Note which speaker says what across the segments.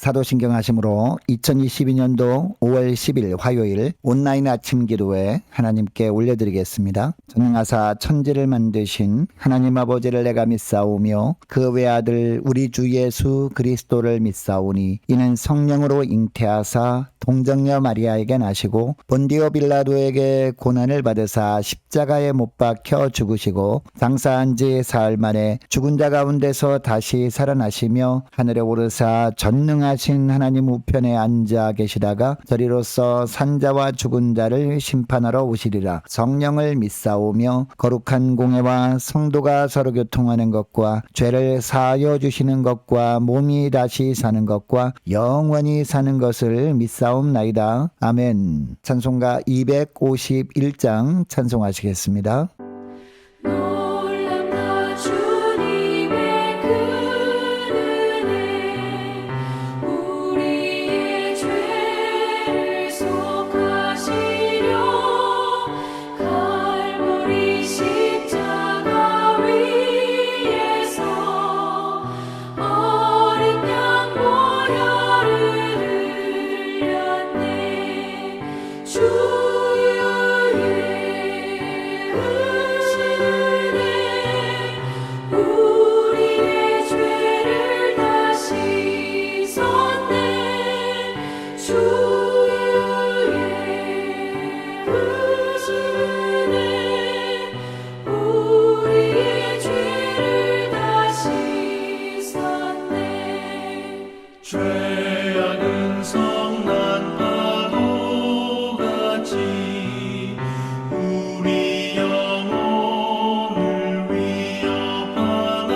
Speaker 1: 사도신경 하심으로 2022년도 5월 10일 화요일 온라인 아침 기도회 하나님께 올려드리겠습니다. 전능하사 천지를 만드신 하나님 아버지를 내가 믿사오며 그 외아들 우리 주 예수 그리스도를 믿사오니 이는 성령으로 잉태하사 동정녀 마리아에게 나시고 본디오 빌라도에게 고난을 받으사 십자가에 못 박혀 죽으시고 장사한 지 사흘 만에 죽은 자 가운데서 다시 살아나시며 하늘에 오르사 전능하신 하나님 우편에 앉아 계시다가 저리로서 산자와 죽은 자를 심판하러 오시리라. 성령을 믿사오며 거룩한 공회와 성도가 서로 교통하는 것과 죄를 사하여 주시는 것과 몸이 다시 사는 것과 영원히 사는 것을 믿사옵나이다. 아멘. 찬송가 251장 찬송하시겠습니다.
Speaker 2: 죄악은 성난 파도같이 우리 영혼을 위협하나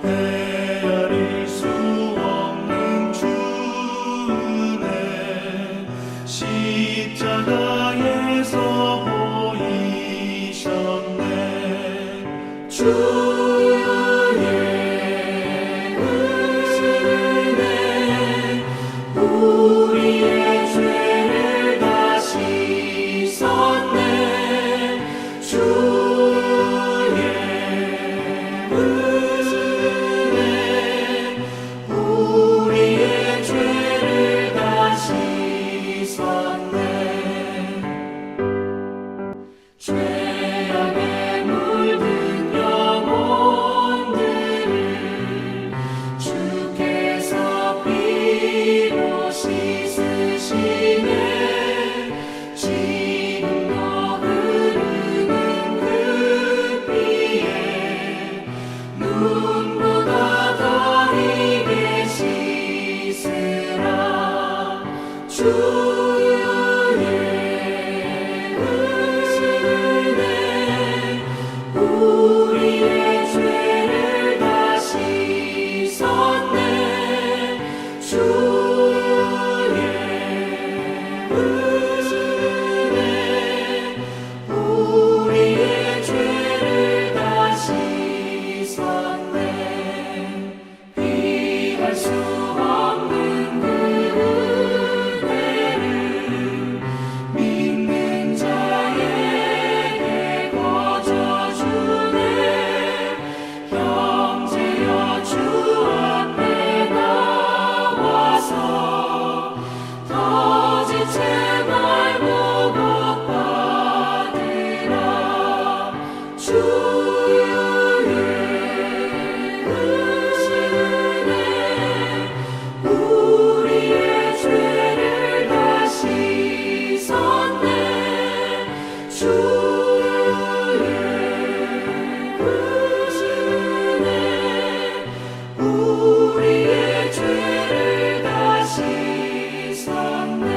Speaker 2: 헤아릴 수 없는 주은혜 십자가에서 보이셨네.
Speaker 3: 죄악에 물든 영혼들을 주께서 피로 씻으시네. 지금도 흐르는 그 피에 눈보다 더 희게 씻으라. 우리의 죄를 다 씻었네. 주의 은혜 우리의 죄를 다 씻었네. 피할 수 없는 그 은혜를 믿는 자에게 형제여 주 앞에 나와서 더지 제발 보고 받으라. 주의 은혜 우리의 죄를 다 씻었네. 우리의 죄를 다 씻었네.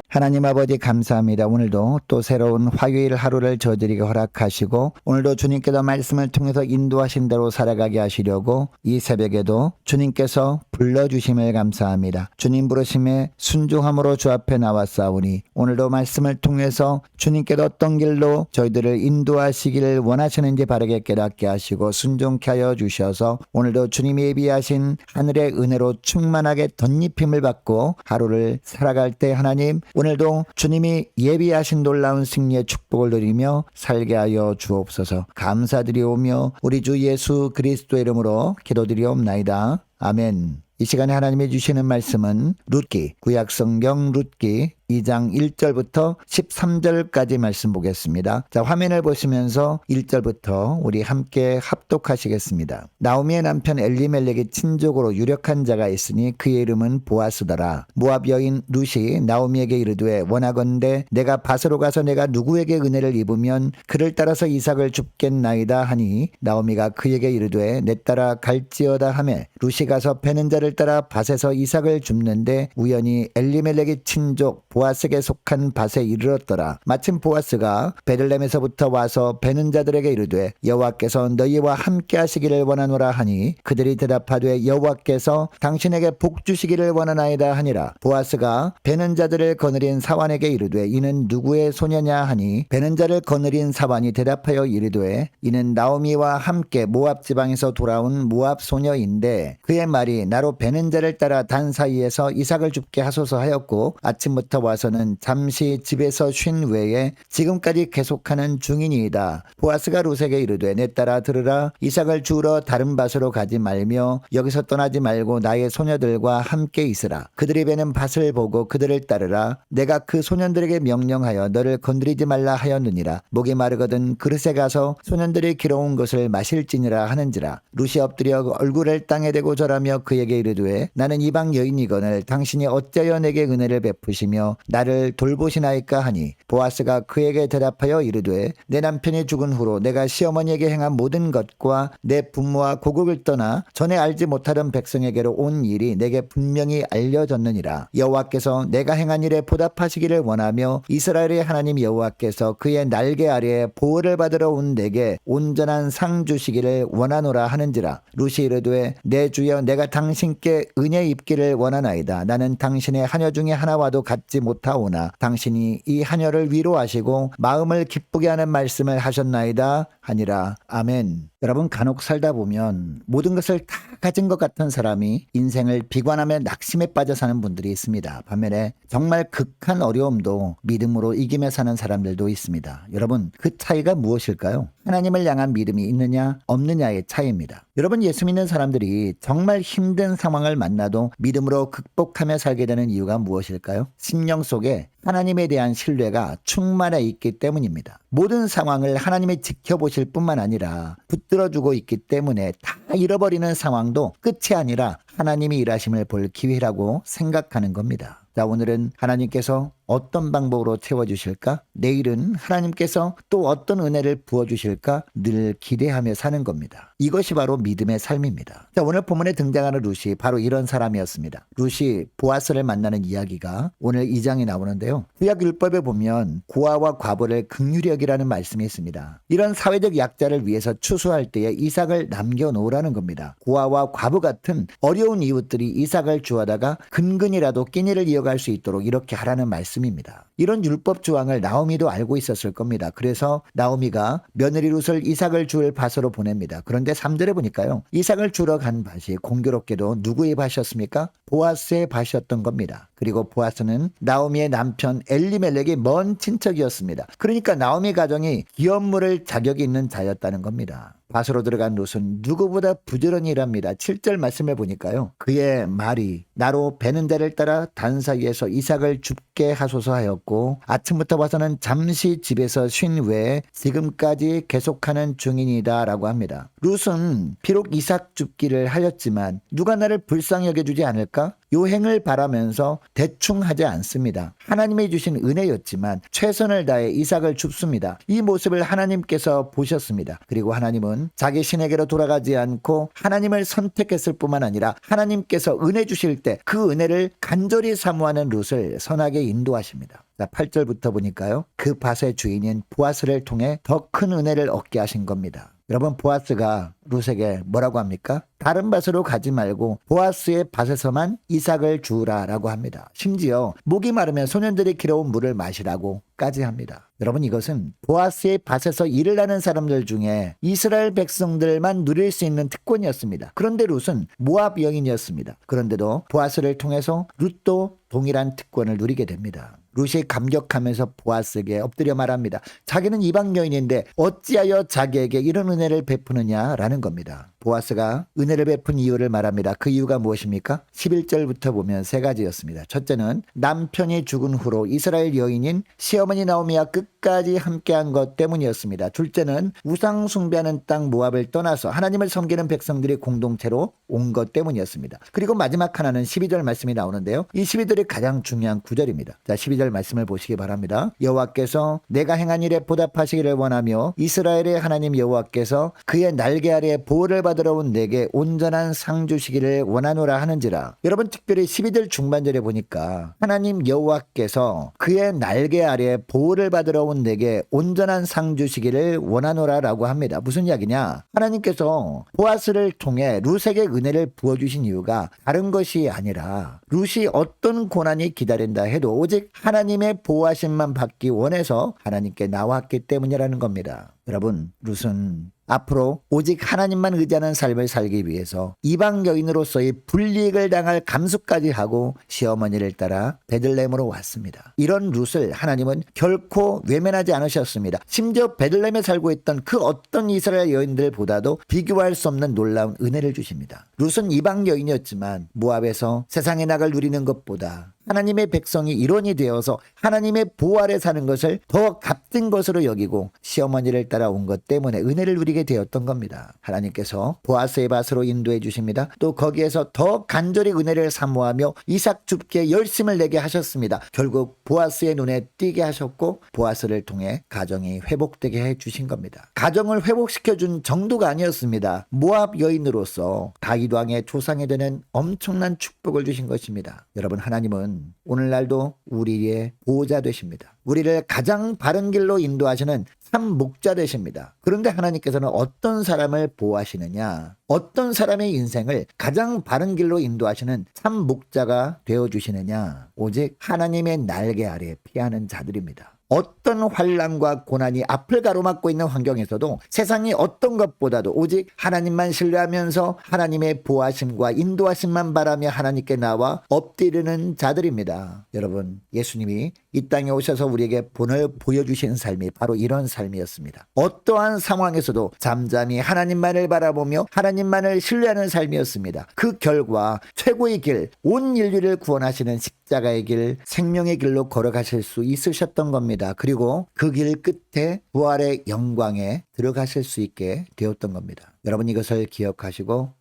Speaker 1: 하나님 아버지 감사합니다. 오늘도 또 새로운 화요일 하루를 저들에게 허락하시고 오늘도 주님께서 말씀을 통해서 인도하신 대로 살아가게 하시려고 이 새벽에도 주님께서 불러주심을 감사합니다. 주님 부르심에 순종함으로 주 앞에 나왔사오니 오늘도 말씀을 통해서 주님께서 어떤 길로 저희들을 인도하시기를 원하시는지 바르게 깨닫게 하시고 순종케 하여 주셔서 오늘도 주님이 예비하신 하늘의 은혜로 충만하게 덧입힘을 받고 하루를 살아갈 때 하나님 오늘도 주님이 예비하신 놀라운 승리의 축복을 누리며 살게 하여 주옵소서. 감사드리오며 우리 주 예수 그리스도의 이름으로 기도드리옵나이다. 아멘. 이 시간에 하나님이 주시는 말씀은 룻기, 구약성경 룻기 2장 1절부터 13절까지 말씀 보겠습니다. 자, 화면을 보시면서 1절부터 우리 함께 합독하시겠습니다. 나오미의 남편 엘리멜렉의 친족으로 유력한 자가 있으니 그의 이름은 보아스더라. 모압 여인 룻이 나오미에게 이르되 원하건대 내가 밭으로 가서 내가 누구에게 은혜를 입으면 그를 따라서 이삭을 줍겠나이다 하니 나오미가 그에게 이르되 내 따라 갈지어다 하매 룻이 가서 베는 자를 따라 밭에서 이삭을 줍는데 우연히 엘리멜렉의 친족 보아스에게 속한 밭에 이르렀더라. 마침 보아스가 베들레헴에서부터 와서 베는 자들에게 이르되 여호와께서 너희와 함께 하시기를 원하노라 하니 그들이 대답하되 여호와께서 당신에게 복 주시기를 원하나이다 하니라. 보아스가 베는 자들을 거느린 사환에게 이르되 이는 누구의 소녀냐 하니 베는 자를 거느린 사환이 대답하여 이르되 이는 나오미와 함께 모압 지방에서 돌아온 모압 소녀인데 그의 말이 나로 베는 자를 따라 단 사이에서 이삭을 줍게 하소서 하였고 아침부터 와서는 잠시 집에서 쉰 외에 지금까지 계속하는 중이니이다. 보아스가 룻에게 이르되 내 따라 들으라. 이삭을 주우러 다른 밭으로 가지 말며 여기서 떠나지 말고 나의 소녀들과 함께 있으라. 그들이 베는 밭을 보고 그들을 따르라. 내가 그 소년들에게 명령하여 너를 건드리지 말라 하였느니라. 목이 마르거든 그릇에 가서 소년들이 길어온 것을 마실지니라 하는지라. 룻이 엎드려 얼굴을 땅에 대고 절하며 그에게 이르되 나는 이방 여인이거늘 당신이 어찌하여 내게 은혜를 베푸시며 나를 돌보시나이까 하니 보아스가 그에게 대답하여 이르되 내 남편이 죽은 후로 내가 시어머니에게 행한 모든 것과 내 부모와 고국을 떠나 전에 알지 못하던 백성에게로 온 일이 내게 분명히 알려졌느니라. 여호와께서 내가 행한 일에 보답하시기를 원하며 이스라엘의 하나님 여호와께서 그의 날개 아래에 보호를 받으러 온 내게 온전한 상 주시기를 원하노라 하는지라. 룻이 이르되 내 주여 내가 당신께 은혜 입기를 원하나이다. 나는 당신의 하녀 중에 하나와도 같지 못하오나 당신이 이 하녀를 위로하시고 마음을 기쁘게 하는 말씀을 하셨나이다 하니라. 아멘. 여러분, 간혹 살다 보면 모든 것을 다 가진 것 같은 사람이 인생을 비관하며 낙심에 빠져 사는 분들이 있습니다. 반면에 정말 극한 어려움도 믿음으로 이기며 사는 사람들도 있습니다. 여러분, 그 차이가 무엇일까요? 하나님을 향한 믿음이 있느냐 없느냐의 차이입니다. 여러분, 예수 믿는 사람들이 정말 힘든 상황을 만나도 믿음으로 극복하며 살게 되는 이유가 무엇일까요? 심령 속에 하나님에 대한 신뢰가 충만해 있기 때문입니다. 모든 상황을 하나님이 지켜보실 뿐만 아니라 붙들어주고 있기 때문에 다 잃어버리는 상황도 끝이 아니라 하나님이 일하심을 볼 기회라고 생각하는 겁니다. 자, 오늘은 하나님께서 어떤 방법으로 채워주실까? 내일은 하나님께서 또 어떤 은혜를 부어주실까? 늘 기대하며 사는 겁니다. 이것이 바로 믿음의 삶입니다. 자, 오늘 본문에 등장하는 룻이 바로 이런 사람이었습니다. 룻이 보아스를 만나는 이야기가 오늘 2장에 나오는데요. 구약 율법에 보면 고아와 과부를 긍휼히 여기라는 말씀이 있습니다. 이런 사회적 약자를 위해서 추수할 때에 이삭을 남겨놓으라는 겁니다. 고아와 과부 같은 어려운 이웃들이 이삭을 주하다가 근근이라도 끼니를 이어갈 수 있도록 이렇게 하라는 말씀 입니다. 이런 율법 조항을 나오미도 알고 있었을 겁니다. 그래서 나오미가 며느리 룻을 이삭을 줄 밭으로 보냅니다. 그런데 3절에 보니까요. 이삭을 주러 간 밭이 공교롭게도 누구의 밭이었습니까? 보아스의 밭이었던 겁니다. 그리고 보아스는 나오미의 남편 엘리멜렉의 먼 친척이었습니다. 그러니까 나오미 가정이 기업 물을 자격이 있는 자였다는 겁니다. 밭으로 들어간 룻은 누구보다 부지런히 일합니다. 7절 말씀을 보니까요. 그의 말이 나로 베는 자를 따라 단 사이에서 이삭을 줍게 하소서 하였고 아침부터 와서는 잠시 집에서 쉰 외에 지금까지 계속하는 중이니다 라고 합니다. 룻은 비록 이삭 줍기를 하였지만 누가 나를 불쌍히 여겨주지 않을까? 요 행을 바라면서 대충 하지 않습니다. 하나님이 주신 은혜였지만 최선을 다해 이삭을 줍습니다. 이 모습을 하나님께서 보셨습니다. 그리고 하나님은 자기 신에게로 돌아가지 않고 하나님을 선택했을 뿐만 아니라 하나님께서 은혜 주실 때 그 은혜를 간절히 사모하는 룻을 선하게 인도하십니다. 자, 8절부터 보니까요. 그 밭의 주인인 보아스를 통해 더 큰 은혜를 얻게 하신 겁니다. 여러분, 보아스가 룻에게 뭐라고 합니까? 다른 밭으로 가지 말고 보아스의 밭에서만 이삭을 주우라라고 합니다. 심지어 목이 마르면 소년들이 길어온 물을 마시라고까지 합니다. 여러분, 이것은 보아스의 밭에서 일을 하는 사람들 중에 이스라엘 백성들만 누릴 수 있는 특권이었습니다. 그런데 룻은 모압 여인이었습니다. 그런데도 보아스를 통해서 룻도 동일한 특권을 누리게 됩니다. 룻이 감격하면서 보아스에게 엎드려 말합니다. 자기는 이방 여인인데 어찌하여 자기에게 이런 은혜를 베푸느냐라는 겁니다. 보아스가 은혜를 베푼 이유를 말합니다. 그 이유가 무엇입니까? 11절부터 보면 세 가지였습니다. 첫째는 남편이 죽은 후로 이스라엘 여인인 시어머니 나오미와 끝까지 함께한 것 때문이었습니다. 둘째는 우상 숭배하는 땅 모압을 떠나서 하나님을 섬기는 백성들이 공동체로 온 것 때문이었습니다. 그리고 마지막 하나는 12절 말씀이 나오는데요. 이 12절이 가장 중요한 구절입니다. 자, 12절 말씀을 보시기 바랍니다. 여호와께서 내가 행한 일에 보답하시기를 원하며 이스라엘의 하나님 여호와께서 그의 날개 아래 보호를 받으러 온 내게 온전한 상 주시기를 원하노라 하는지라. 여러분, 특별히 12절 중반절에 보니까 하나님 여호와께서 그의 날개 아래 보호를 받으러 온 내게 온전한 상 주시기를 원하노라 라고 합니다. 무슨 이야기냐? 하나님께서 보아스를 통해 룻에게 은혜를 부어주신 이유가 다른 것이 아니라 룻이 어떤 고난이 기다린다 해도 오직 하나님의 보호하심만 받기 원해서 하나님께 나왔기 때문이라는 겁니다. 여러분, 룻은 앞으로 오직 하나님만 의지하는 삶을 살기 위해서 이방 여인으로서의 불이익을 당할 감수까지 하고 시어머니를 따라 베들레헴으로 왔습니다. 이런 룻을 하나님은 결코 외면하지 않으셨습니다. 심지어 베들레헴에 살고 있던 그 어떤 이스라엘 여인들보다도 비교할 수 없는 놀라운 은혜를 주십니다. 룻은 이방 여인이었지만 모압에서 세상의 낙을 누리는 것보다 하나님의 백성이 일원이 되어서 하나님의 보호 아래 사는 것을 더 값진 것으로 여기고 시어머니를 따라온 것 때문에 은혜를 누리게 되었던 겁니다. 하나님께서 보아스의 밭으로 인도해 주십니다. 또 거기에서 더 간절히 은혜를 사모하며 이삭 줍기에 열심을 내게 하셨습니다. 결국 보아스의 눈에 띄게 하셨고 보아스를 통해 가정이 회복되게 해 주신 겁니다. 가정을 회복시켜 준 정도가 아니었습니다. 모압 여인으로서 다윗 왕의 조상이 되는 엄청난 축복을 주신 것입니다. 여러분, 하나님은 오늘날도 우리의 보호자 되십니다. 우리를 가장 바른 길로 인도하시는 참 목자 되십니다. 그런데 하나님께서는 어떤 사람을 보호하시느냐? 어떤 사람의 인생을 가장 바른 길로 인도하시는 참 목자가 되어주시느냐? 오직 하나님의 날개 아래 피하는 자들입니다. 어떤 환난과 고난이 앞을 가로막고 있는 환경에서도 세상이 어떤 것보다도 오직 하나님만 신뢰하면서 하나님의 보호하심과 인도하심만 바라며 하나님께 나와 엎드리는 자들입니다. 여러분, 예수님이 이 땅에 오셔서 우리에게 본을 보여주신 삶이 바로 이런 삶이었습니다. 어떠한 상황에서도 잠잠히 하나님만을 바라보며 하나님만을 신뢰하는 삶이었습니다. 그 결과 최고의 길, 온 인류를 구원하시는 십자가의 길, 생명의 길로 걸어가실 수 있으셨던 겁니다. 그리고 그 길 끝에 부활의 영광에 들어가실 수 있게 되었던 겁니다. 여러분, 이것을 기억하시고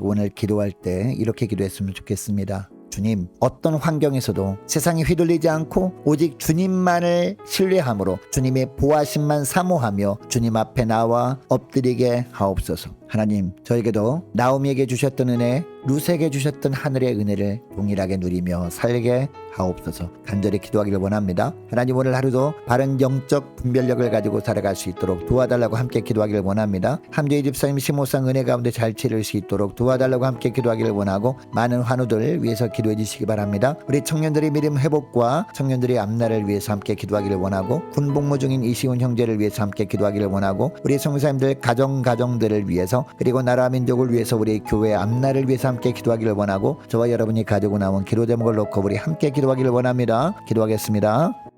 Speaker 1: 오늘 기도할 때 이렇게 기도했으면 좋겠습니다. 주님, 어떤 환경에서도 세상이 휘둘리지 않고 오직 주님만을 신뢰함으로 주님의 보호하심만 사모하며 주님 앞에 나와 엎드리게 하옵소서. 하나님, 저에게도 나오미에게 주셨던 은혜, 룻에게 주셨던 하늘의 은혜를 동일하게 누리며 살게 하옵소서. 간절히 기도하기를 원합니다. 하나님, 오늘 하루도 바른 영적 분별력을 가지고 살아갈 수 있도록 도와달라고 함께 기도하기를 원합니다. 함재희 집사님 심호상 은혜 가운데 잘 치를 수 있도록 도와달라고 함께 기도하기를 원하고 많은 환우들 위해서 기도해 주시기 바랍니다. 우리 청년들의 믿음 회복과 청년들의 앞날을 위해서 함께 기도하기를 원하고 군복무 중인 이시훈 형제를 위해서 함께 기도하기를 원하고 우리 성도님들 가정들을 위해서 그리고 나라 민족을 위해서 우리 교회 앞날을 위해서 함께 기도하기를 원하고 저와 여러분이 가지고 나온 기도 제목을 놓고 우리 함께 기도하기를 원합니다. 기도하겠습니다.